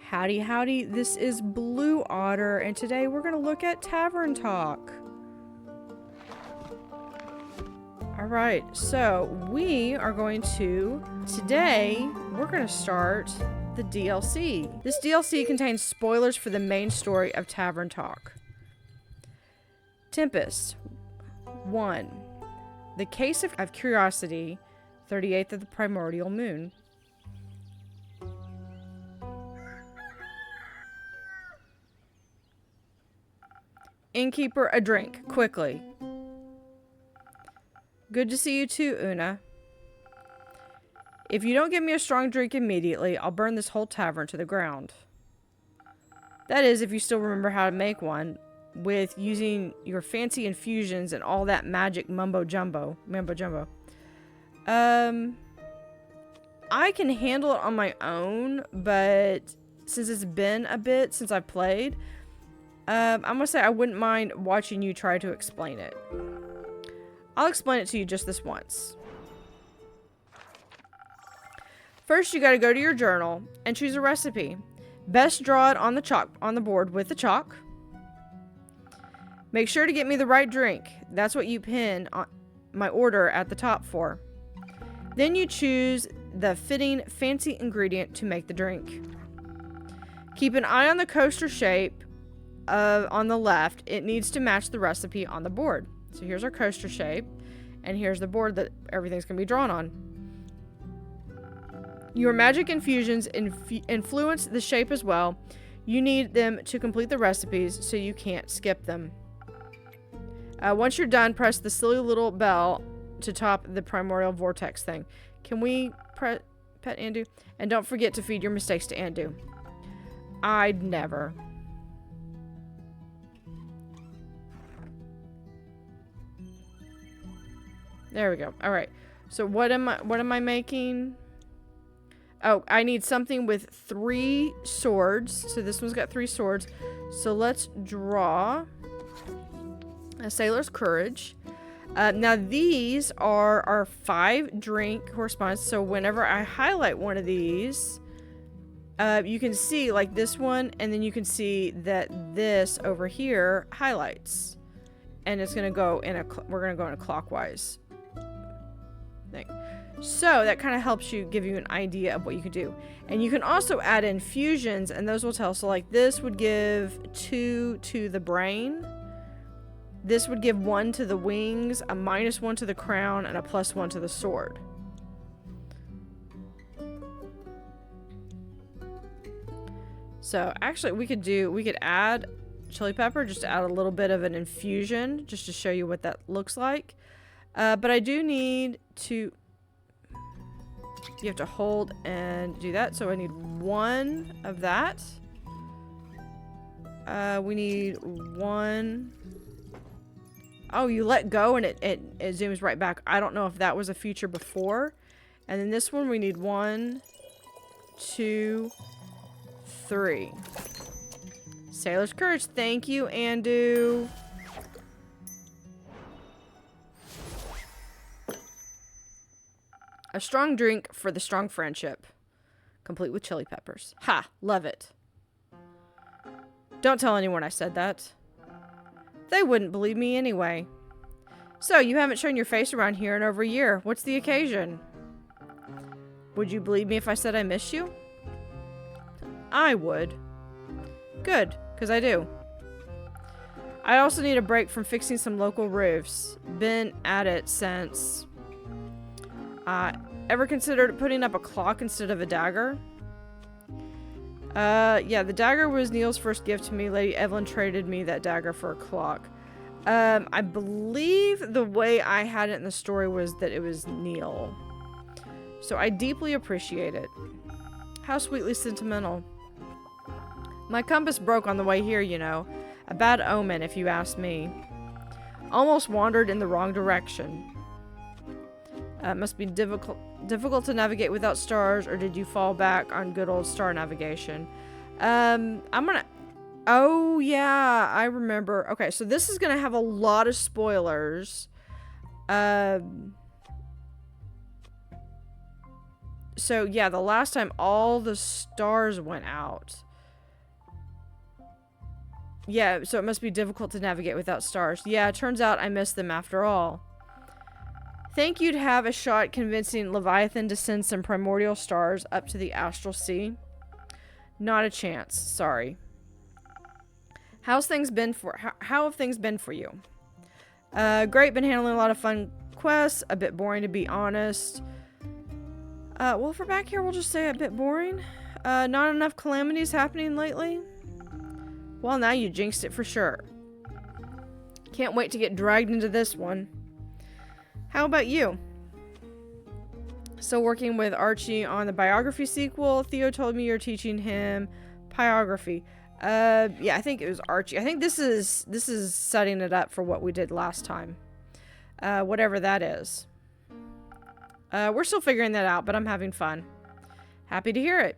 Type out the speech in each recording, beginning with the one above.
Howdy Howdy, this is Blue Otter, and today we're going to look at Tavern Talk. Alright, so we are going to, today, we're going to start the DLC. This DLC contains spoilers for the main story of Tavern Talk. Tempest 1. The Case of Curiosity, 38th of the Primordial Moon. Innkeeper, a drink, quickly. Good to see you too, Una. If you don't give me a strong drink immediately, I'll burn this whole tavern to the ground. That is, if you still remember how to make one, with using your fancy infusions and all that magic mumbo-jumbo. I can handle it on my own, but since it's been a bit since I've played, I'm gonna say I wouldn't mind watching you try to explain it. I'll explain it to you just this once. First, you gotta go to your journal and choose a recipe. Best draw it on the board with the chalk. Make sure to get me the right drink. That's what you pin on my order at the top for. Then you choose the fitting fancy ingredient to make the drink. Keep an eye on the coaster shape on the left. It needs to match the recipe on the board. So here's our coaster shape, and here's the board that everything's going to be drawn on. Your magic infusions influence the shape as well. You need them to complete the recipes, so you can't skip them. Once you're done, press the silly little bell to top the primordial vortex thing. Can we pet Andu? And don't forget to feed your mistakes to Andu. I'd never. There we go. All right. So what am I making? Oh, I need something with 3 swords. So this one's got 3 swords. So let's draw a Sailor's Courage. Now these are our 5 drink correspondence. So whenever I highlight one of these, you can see like this one, and then you can see that this over here highlights, and it's gonna go in we're gonna go in a clockwise thing. So that kind of helps you, give you an idea of what you could do. And you can also add infusions, and those will tell. So like this would give 2 to the brain. This would give 1 to the wings, a -1 to the crown, and a +1 to the sword. So actually we could add chili pepper, just to add a little bit of an infusion, just to show you what that looks like. But I do need to, you have to hold and do that. So I need 1 of that. We need 1. Oh, you let go and it zooms right back. I don't know if that was a feature before. And then this one we need 1, 2, 3. Sailor's Courage. Thank you, Andu. A strong drink for the strong friendship. Complete with chili peppers. Ha! Love it. Don't tell anyone I said that. They wouldn't believe me anyway. So, you haven't shown your face around here in over a year. What's the occasion? Would you believe me if I said I miss you? I would. Good, because I do. I also need a break from fixing some local roofs. Been at it since... ever considered putting up a clock instead of a dagger? Yeah, the dagger was Neil's first gift to me. Lady Evelyn traded me that dagger for a clock. I believe the way I had it in the story was that it was Neil. So I deeply appreciate it. How sweetly sentimental. My compass broke on the way here, you know. A bad omen, if you ask me. Almost wandered in the wrong direction. It must be difficult to navigate without stars, or did you fall back on good old star navigation? Oh, yeah, I remember. Okay, so this is gonna have a lot of spoilers. So, yeah, the last time all the stars went out. Yeah, so it must be difficult to navigate without stars. Yeah, it turns out I missed them after all. Think you'd have a shot convincing Leviathan to send some primordial stars up to the astral sea? Not a chance. Sorry. How have things been for you? Great. Been handling a lot of fun quests. A bit boring, to be honest. Well, if we're back here, we'll just say a bit boring. Not enough calamities happening lately. Well, now you jinxed it for sure. Can't wait to get dragged into this one. How about you? Still working with Archie on the biography sequel. Theo told me you're teaching him biography. Yeah, I think it was Archie. I think this is setting it up for what we did last time. Whatever that is. We're still figuring that out, but I'm having fun. Happy to hear it.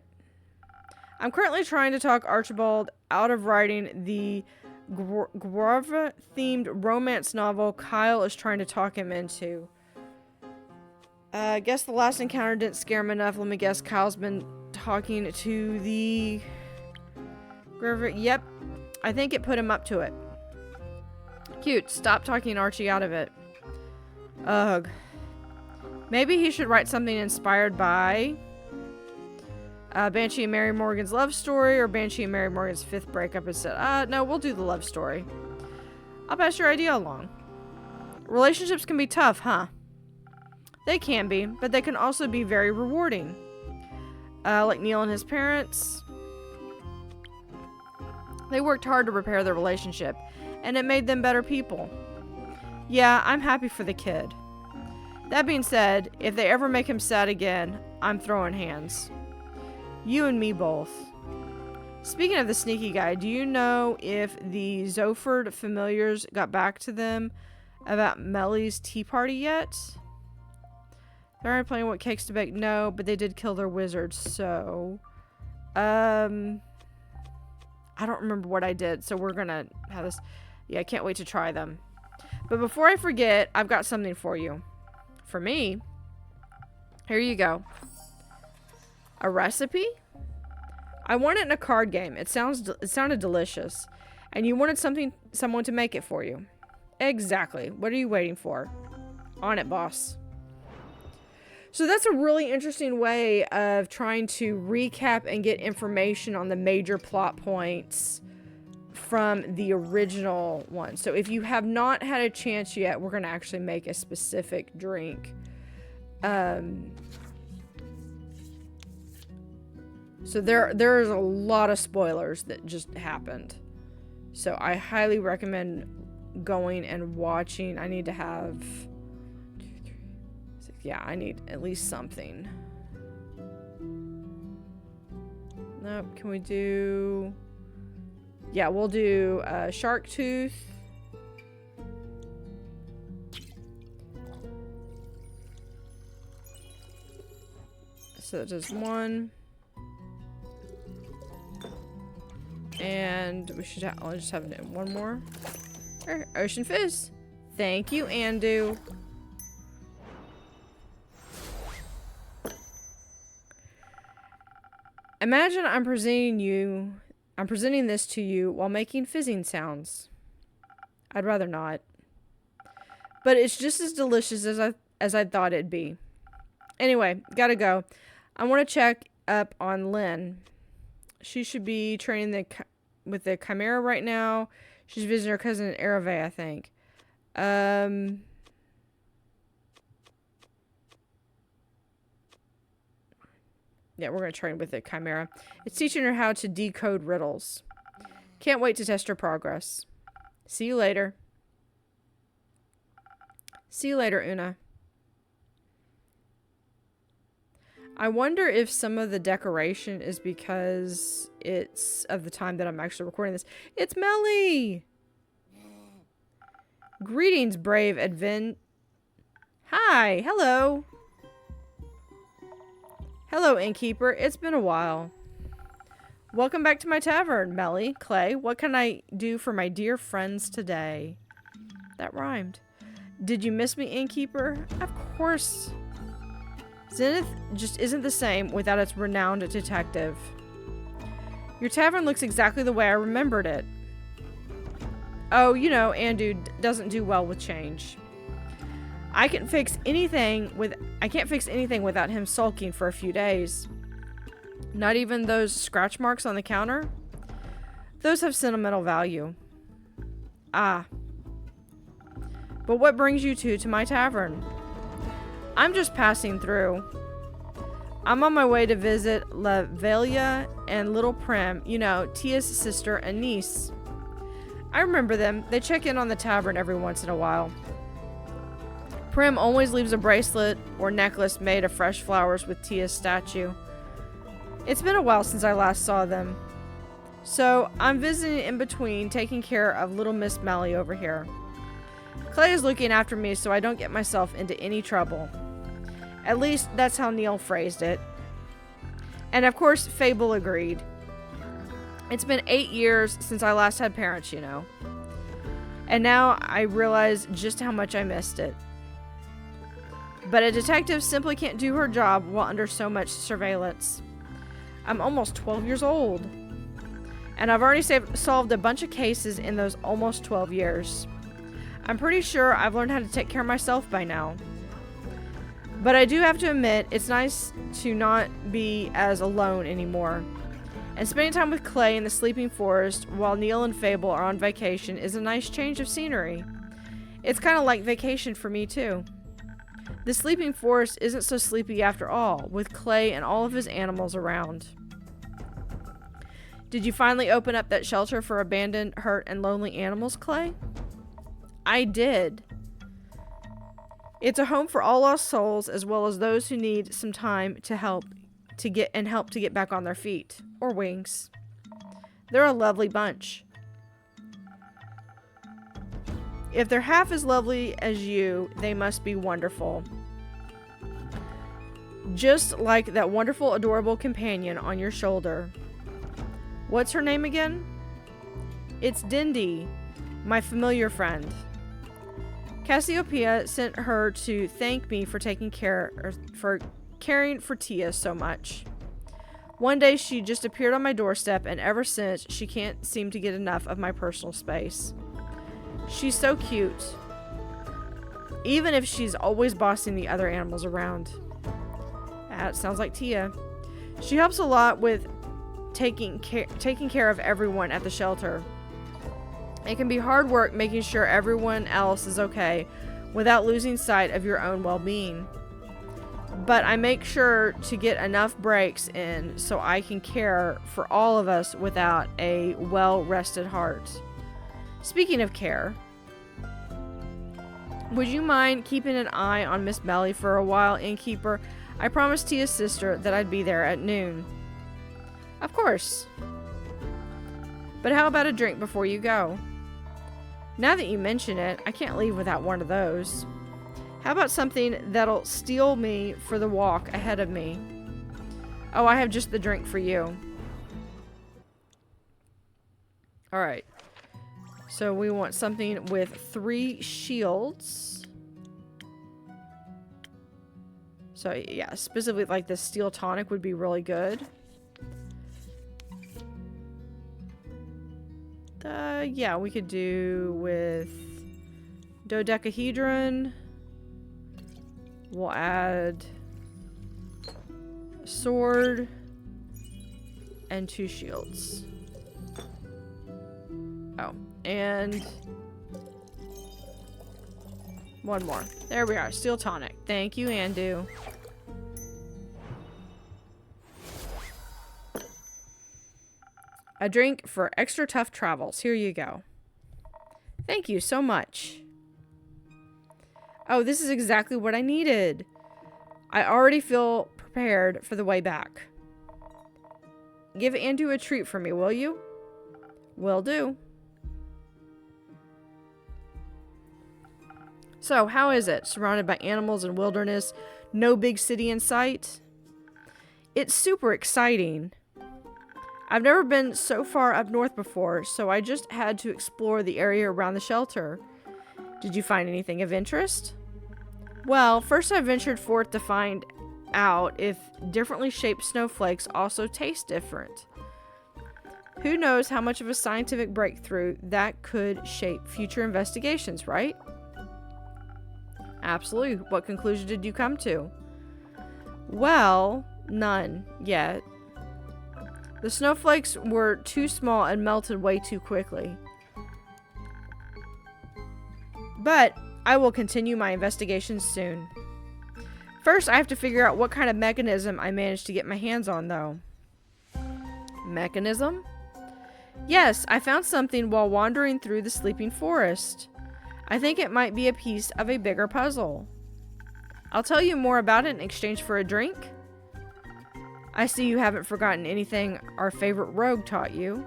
I'm currently trying to talk Archibald out of writing the Guava-themed romance novel Kyle is trying to talk him into. I guess the last encounter didn't scare him enough. Let me guess, Kyle's been talking to the... Yep, I think it put him up to it. Cute, stop talking Archie out of it. Ugh. Maybe he should write something inspired by... Banshee and Mary Morgan's love story, or Banshee and Mary Morgan's 5th breakup instead. No, we'll do the love story. I'll pass your idea along. Relationships can be tough, huh? They can be, but they can also be very rewarding. Like Neil and his parents. They worked hard to repair their relationship, and it made them better people. Yeah, I'm happy for the kid. That being said, if they ever make him sad again, I'm throwing hands. You and me both. Speaking of the sneaky guy, do you know if the Zoford familiars got back to them about Melli's tea party yet? They're already planning what cakes to bake. No, but they did kill their wizard, so... I don't remember what I did, so we're gonna have this... Yeah, I can't wait to try them. But before I forget, I've got something for you. For me? Here you go. A recipe? I want it in a card game. It sounded delicious. And you wanted someone to make it for you. Exactly. What are you waiting for? On it, boss. So that's a really interesting way of trying to recap and get information on the major plot points from the original one. So if you have not had a chance yet, we're going to actually make a specific drink. So there's a lot of spoilers that just happened. So I highly recommend going and watching. I need to have... 2, 3, 6, yeah, I need at least something. Nope, can we do... Yeah, we'll do shark tooth. So that does 1. And we should I'll just have one more. Ocean Fizz. Thank you, Andu. Imagine I'm presenting this to you while making fizzing sounds. I'd rather not. But it's just as delicious as I thought it'd be. Anyway, gotta go. I want to check up on Lynn. She should be training with the Chimera right now. She's visiting her cousin in Ereve, I think. Yeah, we're going to train with the Chimera. It's teaching her how to decode riddles. Can't wait to test her progress. See you later. See you later, Una. I wonder if some of the decoration is because it's of the time that I'm actually recording this. It's Melli! Greetings, brave Hi, hello. Hello, innkeeper. It's been a while. Welcome back to my tavern, Melli. Clay, what can I do for my dear friends today? That rhymed. Did you miss me, innkeeper? Of course. Zenith just isn't the same without its renowned detective. Your tavern looks exactly the way I remembered it. Oh, you know, Andu doesn't do well with change. I can't fix anything without him sulking for a few days. Not even those scratch marks on the counter? Those have sentimental value. Ah. But what brings you two to my tavern? I'm just passing through. I'm on my way to visit La Velia and Little Prim, you know, Tia's sister and niece. I remember them. They check in on the tavern every once in a while. Prim always leaves a bracelet or necklace made of fresh flowers with Tia's statue. It's been a while since I last saw them. So, I'm visiting in between, taking care of little Miss Melli over here. Clay is looking after me so I don't get myself into any trouble. At least, that's how Neil phrased it. And of course, Fable agreed. It's been 8 years since I last had parents, you know. And now I realize just how much I missed it. But a detective simply can't do her job while under so much surveillance. I'm almost 12 years old. And I've already solved a bunch of cases in those almost 12 years. I'm pretty sure I've learned how to take care of myself by now. But I do have to admit, it's nice to not be as alone anymore. And spending time with Clay in the sleeping forest while Neil and Fable are on vacation is a nice change of scenery. It's kind of like vacation for me too. The sleeping forest isn't so sleepy after all, with Clay and all of his animals around. Did you finally open up that shelter for abandoned, hurt, and lonely animals, Clay? I did. It's a home for all lost souls, as well as those who need some time to help to get back on their feet or wings. They're a lovely bunch. If they're half as lovely as you, they must be wonderful. Just like that wonderful, adorable companion on your shoulder. What's her name again? It's Dindy, my familiar friend. Cassiopeia sent her to thank me for caring for Tia so much. One day she just appeared on my doorstep, and ever since she can't seem to get enough of my personal space. She's so cute, even if she's always bossing the other animals around. That sounds like Tia. She helps a lot with taking care of everyone at the shelter. It can be hard work making sure everyone else is okay without losing sight of your own well-being. But I make sure to get enough breaks in so I can care for all of us without a well-rested heart. Speaking of care, would you mind keeping an eye on Miss Melli for a while, innkeeper? I promised Tia's sister that I'd be there at noon. Of course. But how about a drink before you go? Now that you mention it, I can't leave without one of those. How about something that'll steel me for the walk ahead of me? Oh, I have just the drink for you. Alright. So we want something with 3 shields. So yeah, specifically like the steel tonic would be really good. Yeah, we could do with dodecahedron. We'll add a sword and 2 shields. Oh, and one more. There we are. Steel tonic. Thank you, Andu. A drink for extra tough travels. Here you go. Thank you so much. Oh, this is exactly what I needed. I already feel prepared for the way back. Give Andu a treat for me, will you? Will do. So, how is it? Surrounded by animals and wilderness, no big city in sight? It's super exciting. I've never been so far up north before, so I just had to explore the area around the shelter. Did you find anything of interest? Well, first I ventured forth to find out if differently shaped snowflakes also taste different. Who knows how much of a scientific breakthrough that could shape future investigations, right? Absolutely. What conclusion did you come to? Well, none yet. The snowflakes were too small and melted way too quickly. But I will continue my investigations soon. First, I have to figure out what kind of mechanism I managed to get my hands on, though. Mechanism? Yes, I found something while wandering through the sleeping forest. I think it might be a piece of a bigger puzzle. I'll tell you more about it in exchange for a drink. I see you haven't forgotten anything our favorite rogue taught you.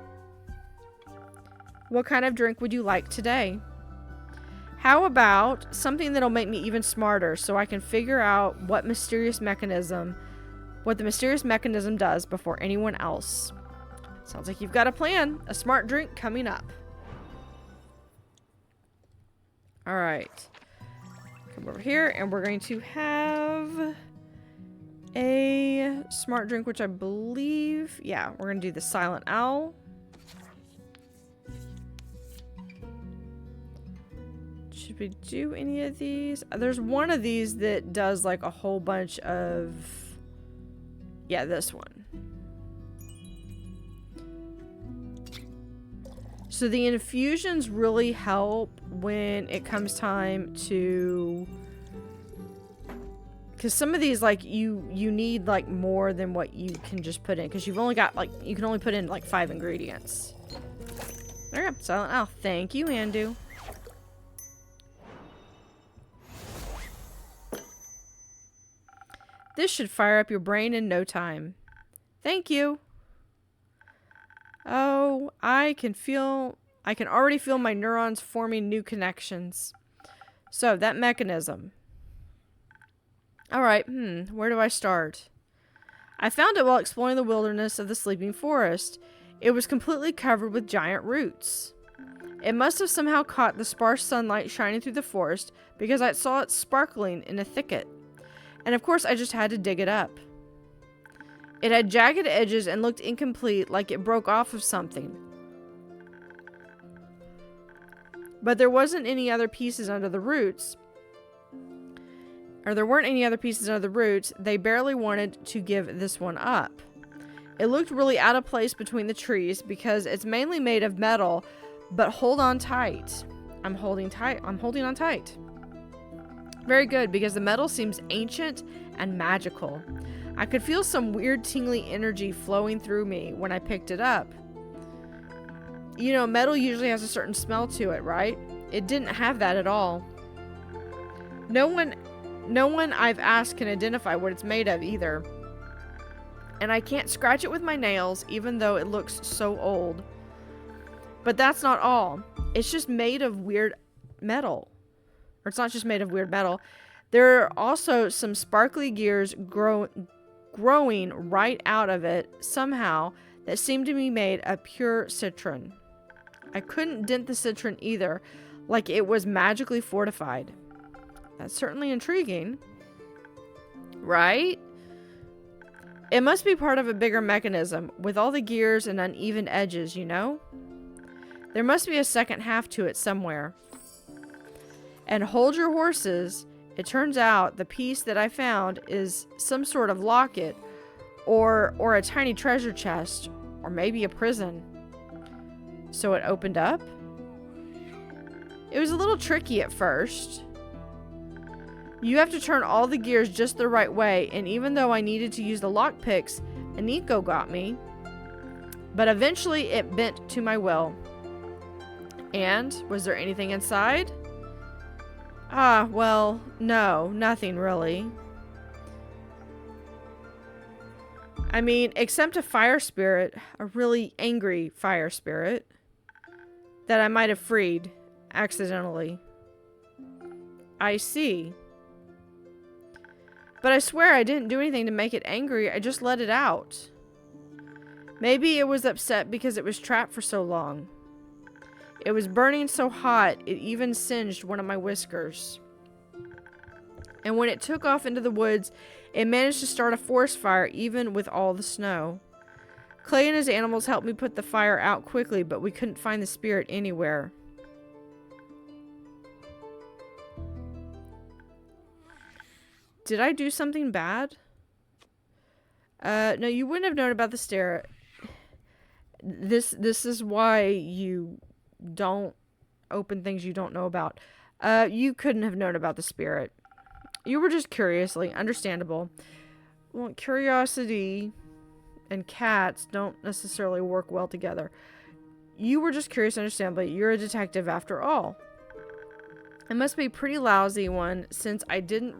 What kind of drink would you like today? How about something that'll make me even smarter so I can figure out what the mysterious mechanism does before anyone else? Sounds like you've got a plan. A smart drink coming up. All right. Come over here and we're going to have a smart drink, which I believe, yeah, we're going to do the Silent Owl. Should we do any of these? There's one of these that does like a whole bunch of, yeah, this one. So the infusions really help when it comes time to, because some of these, like, you need like more than what you can just put in, because you've only got like, you can only put in like 5 ingredients. There you go. Silent Owl. Thank you, Andu. This should fire up your brain in no time. Thank you. Oh, I can already feel my neurons forming new connections. So, that mechanism. Alright, where do I start? I found it while exploring the wilderness of the sleeping forest. It was completely covered with giant roots. It must have somehow caught the sparse sunlight shining through the forest because I saw it sparkling in a thicket. And of course, I just had to dig it up. It had jagged edges and looked incomplete, like it broke off of something. But there wasn't any other pieces under the roots. Or there weren't any other pieces under the roots. They barely wanted to give this one up. It looked really out of place between the trees because it's mainly made of metal, but hold on tight. I'm holding on tight. Very good, because the metal seems ancient and magical. I could feel some weird tingly energy flowing through me when I picked it up. You know, metal usually has a certain smell to it, right? It didn't have that at all. No one I've asked can identify what it's made of either. And I can't scratch it with my nails, even though it looks so old. But that's not all. It's just made of weird metal. Or it's not just made of weird metal. There are also some sparkly gears growing right out of it somehow that seem to be made of pure citron. I couldn't dent the citron either, like it was magically fortified. That's certainly intriguing. Right? It must be part of a bigger mechanism, with all the gears and uneven edges, you know? There must be a second half to it somewhere. And hold your horses. It turns out the piece that I found is some sort of locket, or a tiny treasure chest, or maybe a prison. So it opened up? It was a little tricky at first. You have to turn all the gears just the right way, and even though I needed to use the lockpicks, Aniko got me. But eventually it bent to my will. And, was there anything inside? Ah, well, no, nothing really. I mean, except a fire spirit, a really angry fire spirit, that I might have freed accidentally. I see. But I swear I didn't do anything to make it angry, I just let it out. Maybe it was upset because it was trapped for so long. It was burning so hot, it even singed one of my whiskers. And when it took off into the woods, it managed to start a forest fire even with all the snow. Clay and his animals helped me put the fire out quickly, but we couldn't find the spirit anywhere. Did I do something bad? No, you wouldn't have known about the stare. This is why you don't open things you don't know about. You couldn't have known about the spirit. You were just curiously understandable. Well, curiosity and cats don't necessarily work well together. You were just curious, understandably. You're a detective after all. It must be a pretty lousy one, since I didn't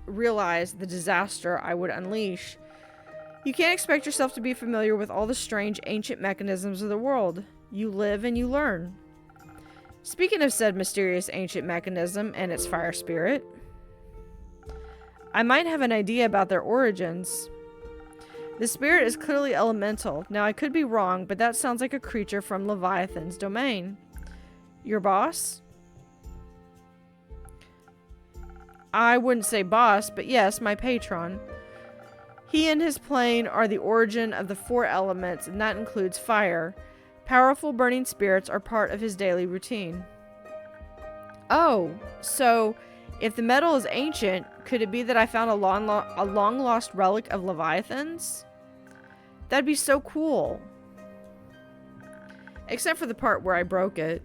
realize the disaster I would unleash. You can't expect yourself to be familiar with all the strange ancient mechanisms of the world. You live and you learn. Speaking of said mysterious ancient mechanism and its fire spirit, I might have an idea about their origins. The spirit is clearly elemental. Now, I could be wrong, but that sounds like a creature from Leviathan's domain. Your boss? I wouldn't say boss, but yes, my patron. He and his plane are the origin of the 4 elements, and that includes fire. Powerful burning spirits are part of his daily routine. Oh, so if the metal is ancient, could it be that I found a long-lost relic of Leviathans? That'd be so cool. Except for the part where I broke it.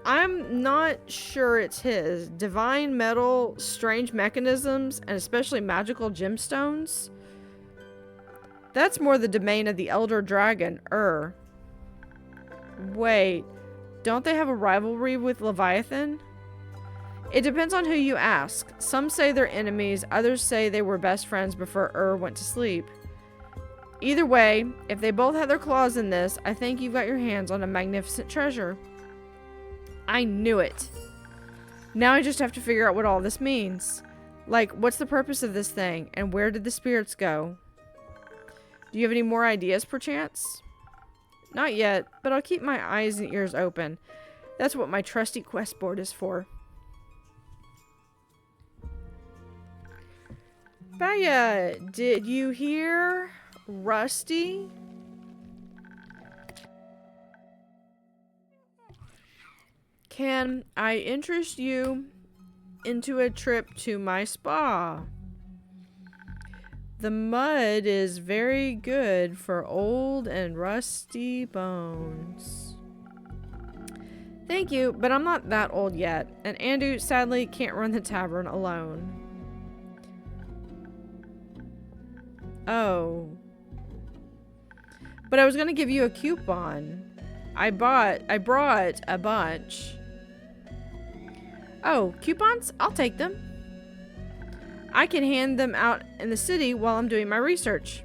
I'm not sure it's his. Divine metal, strange mechanisms, and especially magical gemstones. That's more the domain of the Elder Dragon, Wait, don't they have a rivalry with Leviathan? It depends on who you ask. Some say they're enemies, others say they were best friends before went to sleep. Either way, if they both have their claws in this, I think you've got your hands on a magnificent treasure. I knew it. Now I just have to figure out what all this means. Like, what's the purpose of this thing, and where did the spirits go? Do you have any more ideas, perchance? Not yet, but I'll keep my eyes and ears open. That's what my trusty quest board is for. Baya, did you hear Rusty? Can I interest you into a trip to my spa? The mud is very good for old and rusty bones. Thank you, but I'm not that old yet, and Andu sadly can't run the tavern alone. Oh. But I was gonna give you a coupon. I brought a bunch. Oh, coupons? I'll take them. I can hand them out in the city while I'm doing my research.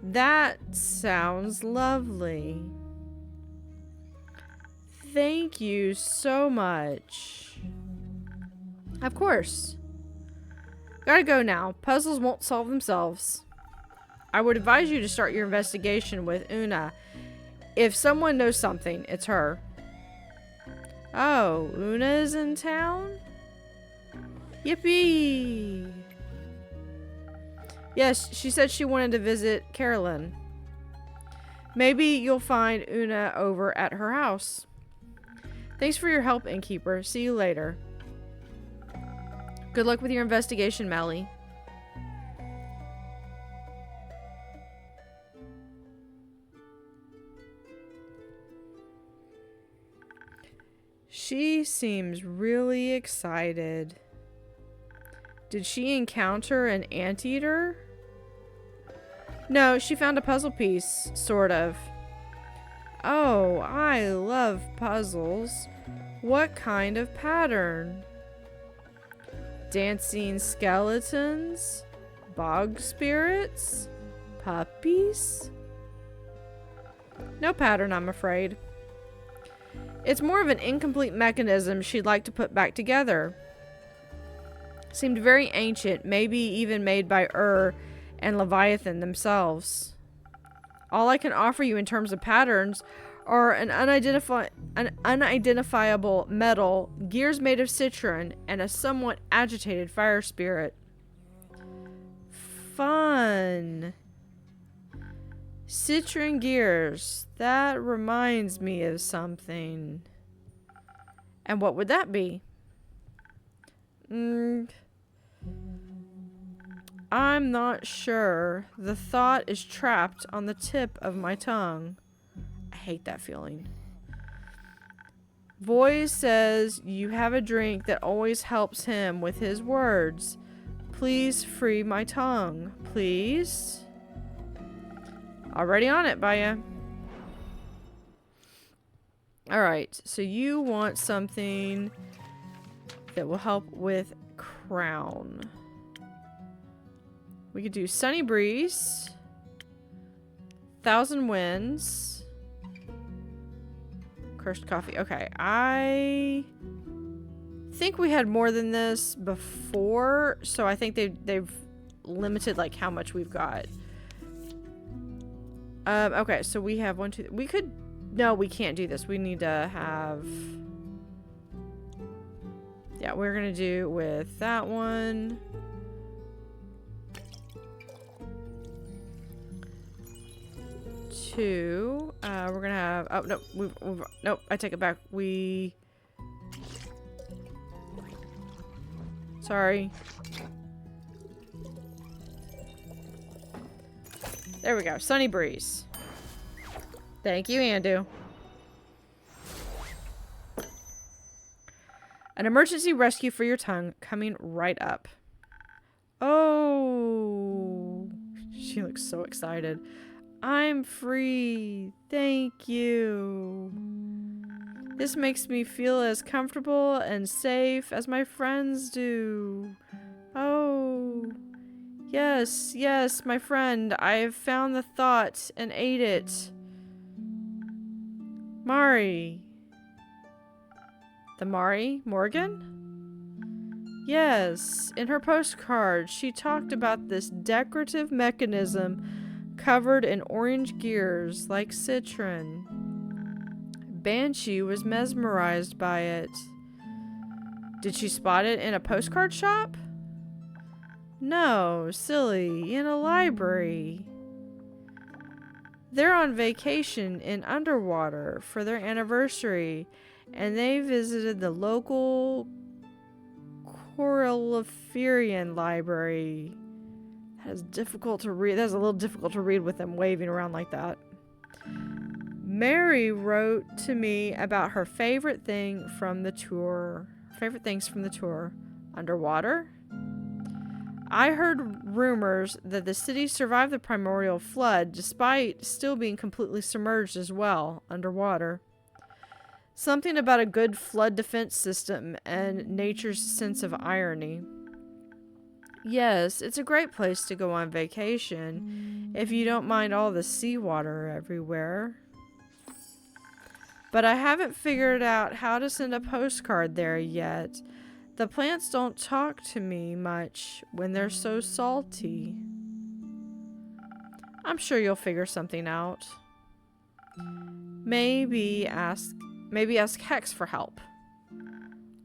That sounds lovely. Thank you so much. Of course. Gotta go now. Puzzles won't solve themselves. I would advise you to start your investigation with Una. If someone knows something, it's her. Oh, Una's in town? Yippee! Yes, she said she wanted to visit Carolyn. Maybe you'll find Una over at her house. Thanks for your help, Innkeeper. See you later. Good luck with your investigation, Melli. She seems really excited. Did she encounter an anteater? No, she found a puzzle piece, sort of. Oh, I love puzzles. What kind of pattern? Dancing skeletons? Bog spirits? Puppies? No pattern, I'm afraid. It's more of an incomplete mechanism she'd like to put back together. Seemed very ancient, maybe even made by and Leviathan themselves. All I can offer you in terms of patterns are an unidentifiable metal, gears made of citron, and a somewhat agitated fire spirit. Fun. Citron gears. That reminds me of something. And what would that be? I'm not sure. The thought is trapped on the tip of my tongue. I hate that feeling. Voice says you have a drink that always helps him with his words. Please free my tongue. Please? Already on it, Baya. Alright, so you want something that will help with crown. We could do Sunny Breeze, Thousand Winds, Cursed Coffee. Okay, I think we had more than this before, so I think they've limited like how much we've got. Okay, so we have one, two. We could. No, we can't do this. We need to have. Yeah, we're gonna do with that one. Two. We're gonna have. Oh no, nope. I take it back. Sorry. There we go. Sunny Breeze. Thank you, Andu. An emergency rescue for your tongue coming right up. Oh, she looks so excited. I'm free. Thank you. This makes me feel as comfortable and safe as my friends do. Oh, yes, yes, my friend. I have found the thought and ate it. Mari. The Mari? Morgan? Yes, in her postcard, she talked about this decorative mechanism covered in orange gears like citron. Banshee was mesmerized by it. Did she spot it in a postcard shop? No, silly, in a library. They're on vacation in Underwater for their anniversary, and they visited the local Coraliferian library. That is difficult to read. That's a little difficult to read with them waving around like that. Mary wrote to me about her favorite thing from the tour. Favorite things from the tour. Underwater? I heard rumors that the city survived the primordial flood despite still being completely submerged as well, underwater. Something about a good flood defense system and nature's sense of irony. Yes, it's a great place to go on vacation if you don't mind all the seawater everywhere. But I haven't figured out how to send a postcard there yet. The plants don't talk to me much when they're so salty. I'm sure you'll figure something out. Maybe ask Hex for help.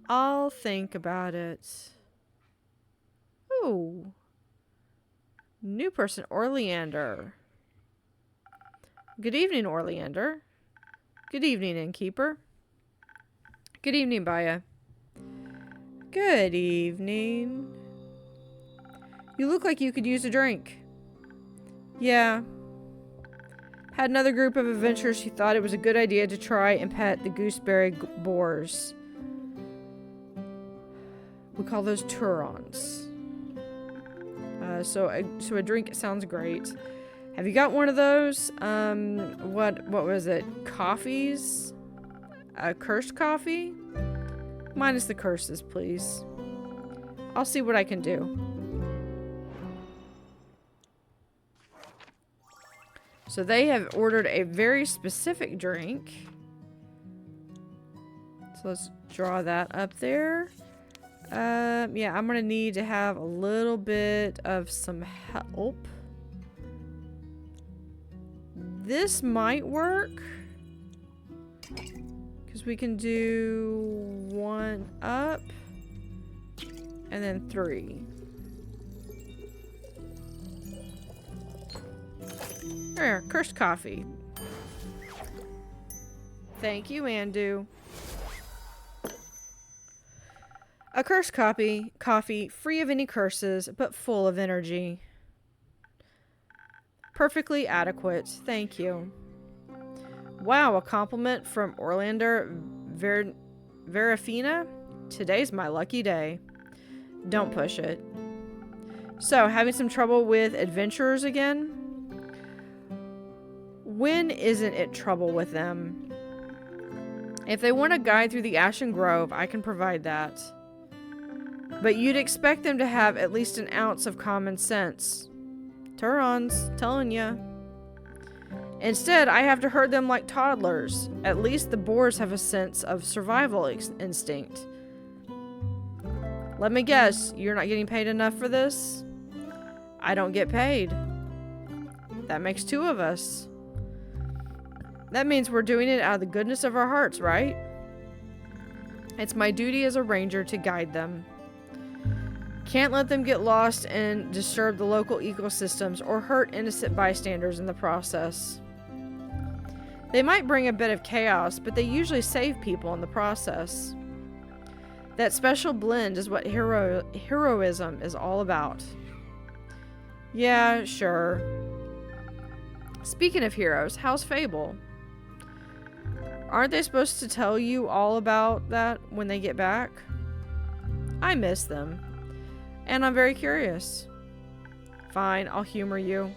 I'll think about it. Ooh. New person, Orleander. Good evening, Orleander. Good evening, innkeeper. Good evening, Baya. Good evening. You look like you could use a drink. Yeah. Had another group of adventurers who thought it was a good idea to try and pet the gooseberry boars. We call those Turons. So a drink sounds great. Have you got one of those? What was it? Coffees? A cursed coffee? Minus the curses, please. I'll see what I can do. So they have ordered a very specific drink. So let's draw that up there. Yeah, I'm gonna need to have a little bit of some help. This might work. Because we can do 1 up and then 3. Here, cursed coffee. Thank you, Andu. A cursed coffee, free of any curses, but full of energy. Perfectly adequate. Thank you. Wow, a compliment from Orlander Verafina? Today's my lucky day. Don't push it. So, having some trouble with adventurers again? When isn't it trouble with them? If they want a guide through the Ashen Grove, I can provide that. But you'd expect them to have at least an ounce of common sense. Turons, telling ya. Instead, I have to herd them like toddlers. At least the boars have a sense of survival instinct. Let me guess, you're not getting paid enough for this? I don't get paid. That makes 2 of us. That means we're doing it out of the goodness of our hearts, right? It's my duty as a ranger to guide them. Can't let them get lost and disturb the local ecosystems or hurt innocent bystanders in the process. They might bring a bit of chaos, but they usually save people in the process. That special blend is what heroism is all about. Yeah, sure. Speaking of heroes, how's Fable? Aren't they supposed to tell you all about that when they get back? I miss them. And I'm very curious. Fine, I'll humor you.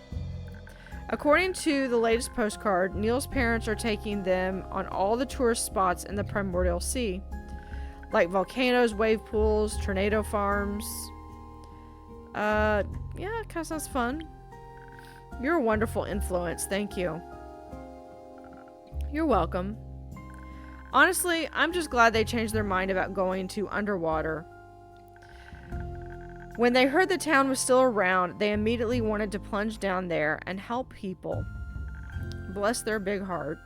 According to the latest postcard, Neil's parents are taking them on all the tourist spots in the Primordial Sea. Like volcanoes, wave pools, tornado farms. Yeah, it kind of sounds fun. You're a wonderful influence, thank you. You're welcome. Honestly, I'm just glad they changed their mind about going to underwater. When they heard the town was still around, they immediately wanted to plunge down there and help people. Bless their big heart.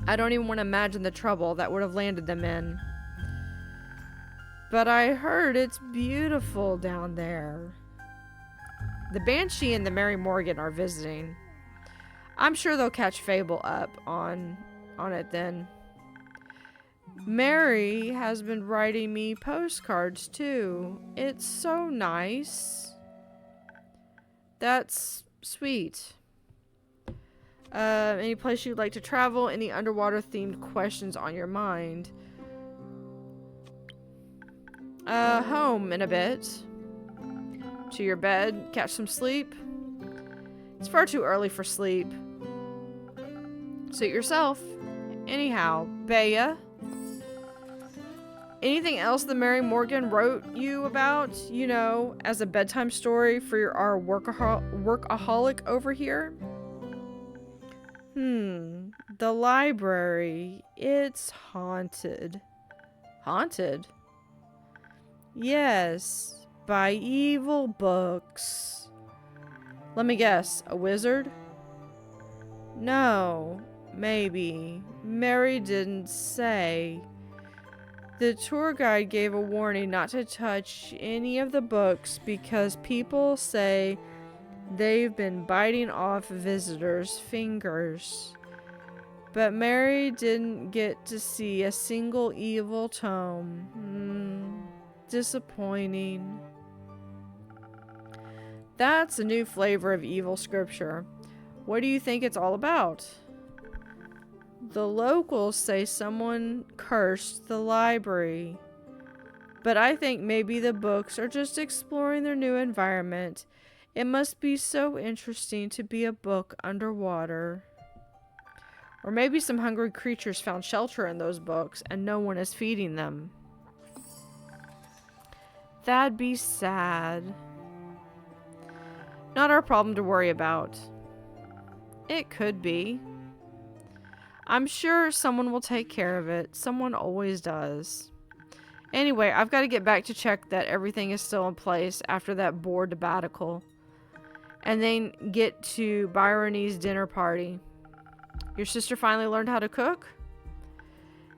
I don't even want to imagine the trouble that would have landed them in. But I heard it's beautiful down there. The Banshee and the Mary Morgan are visiting. I'm sure they'll catch Fable up on it then. Mary has been writing me postcards too. It's so nice. That's sweet. Any place you'd like to travel? Any underwater themed questions on your mind? Home in a bit. To your bed, catch some sleep. It's far too early for sleep. Suit yourself. Anyhow, Bea. Anything else the Mary Morgan wrote you about, you know, as a bedtime story for our workaholic over here? The library. It's haunted. Haunted? Yes, by evil books. Let me guess, a wizard? No, maybe. Mary didn't say. The tour guide gave a warning not to touch any of the books because people say they've been biting off visitors' fingers. But Mary didn't get to see a single evil tome. Disappointing. That's a new flavor of evil scripture. What do you think it's all about? The locals say someone cursed the library. But I think maybe the books are just exploring their new environment. It must be so interesting to be a book underwater. Or maybe some hungry creatures found shelter in those books and no one is feeding them. That'd be sad. Not our problem to worry about. It could be. I'm sure someone will take care of it. Someone always does. Anyway, I've got to get back to check that everything is still in place after that board sabbatical. And then get to Bryony's dinner party. Your sister finally learned how to cook?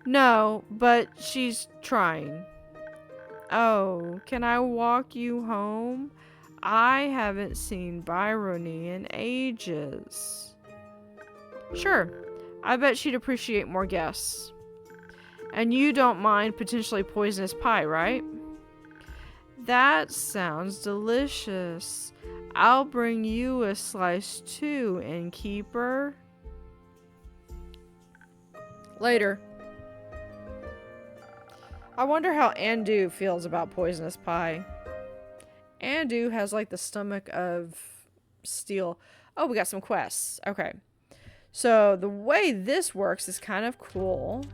No, but she's trying. Oh, can I walk you home? I haven't seen Byrony in ages. Sure, I bet she'd appreciate more guests. And you don't mind potentially poisonous pie, right? That sounds delicious. I'll bring you a slice too, innkeeper. Later. I wonder how Andu feels about poisonous pie. Andu has like the stomach of steel. Oh, we got some quests. Okay. So the way this works is kind of cool.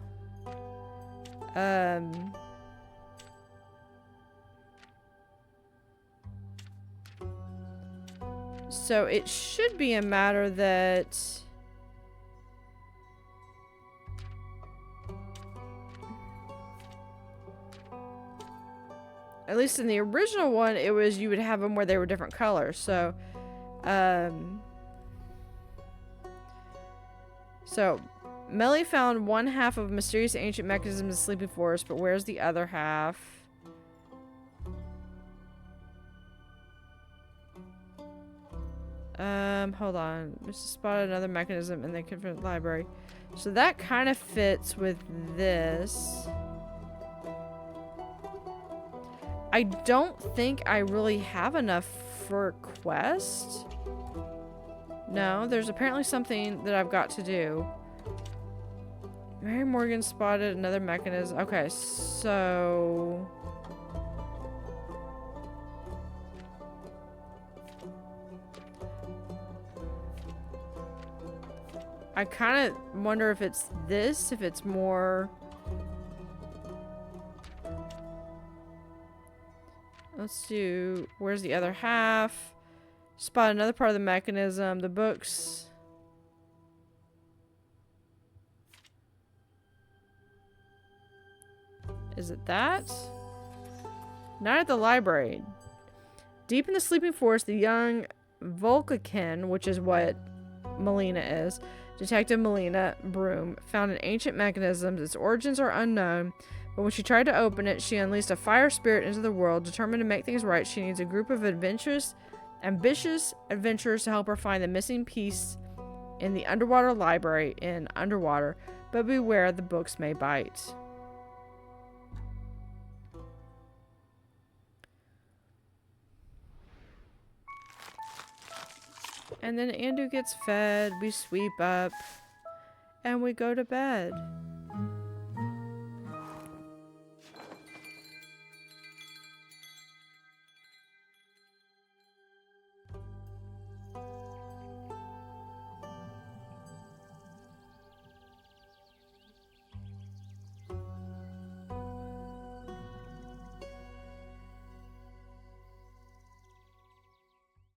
So it should be a matter that at least in the original one, it was you would have them where they were different colors. So, Melli found one half of mysterious ancient mechanism in the sleeping forest, but where's the other half? Hold on. We just spotted another mechanism in the confident library. So that kind of fits with this. I don't think I really have enough for quest. No, there's apparently something that I've got to do. Mary Morgan spotted another mechanism. Okay, so... I kind of wonder if it's this, if it's more... Let's do... Where's the other half? Spot another part of the mechanism. The books... Is it that? Not at the library. Deep in the sleeping forest, the young Volcakin, which is what Melina is, Detective Melina Broom, found an ancient mechanism. Its origins are unknown, but when she tried to open it, she unleashed a fire spirit into the world. Determined to make things right, she needs a group of ambitious adventurers to help her find the missing piece in the underwater library in Underwater. But beware, the books may bite. And then Andu gets fed, we sweep up, and we go to bed.